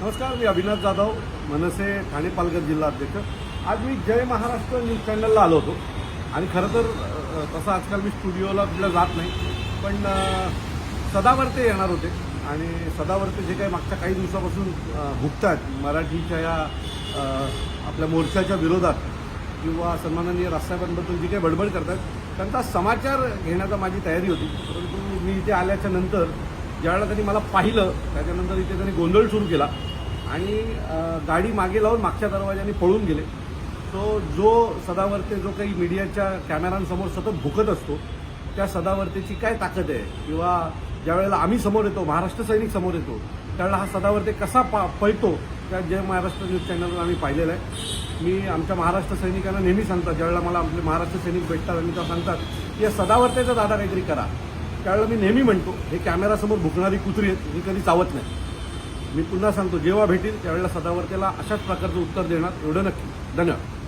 नमस्कार, मी अविनाश जाधव, मनसे ठाणे पालघर जिल्हा अध्यक्ष. आज मी जय महाराष्ट्र न्यूज चॅनलला आलो होतो आणि खरं तर तसं आजकाल मी स्टुडिओला कुठल्या जात नाही, पण सदावर्ते येणार होते आणि सदावर्ते जे काही मागच्या काही दिवसापासून भुगतात मराठीच्या या आपल्या मोर्चाच्या विरोधात किंवा सन्माननीय राजसाहेबांबद्दल जी काही बडबड करतात त्यांचा समाचार घेण्याचा माझी तयारी होती. परंतु मी इथे आल्याच्या नंतर ज्यावेळेला त्यांनी मला पाहिलं त्याच्यानंतर इथे त्यांनी गोंधळ सुरू केला आणि गाडी मागे लावून मागच्या दरवाजाने पळून गेले. तो जो सदावर्ते जो काही मीडियाच्या कॅमेऱ्यांसमोर सतत भुकत असतो त्या सदावर्तेची काय ताकद आहे किंवा ज्यावेळेला आम्ही समोर येतो, महाराष्ट्र सैनिक समोर येतो, त्यावेळेला हा सदावर्ते कसा पळतो त्या जय महाराष्ट्र न्यूज चॅनलवर आम्ही पाहिलेलं आहे. मी आमच्या महाराष्ट्र सैनिकांना नेहमी सांगतात, ज्यावेळेला मला आपले महाराष्ट्र सैनिक भेटतात आणि त्या सांगतात की या सदावर्तेचा दादा काहीतरी करा, त्यावेळेला मी नेहमी म्हणतो हे कॅमेरासमोर भुकणारी कुत्री आहेत, ही कधी चावत नाही. मी पुन्हा सांगतो, जेव्हा भेटेल त्यावेळेला सदावर्तेला अशाच प्रकारचं उत्तर देणार, एवढं नक्की. धन्यवाद.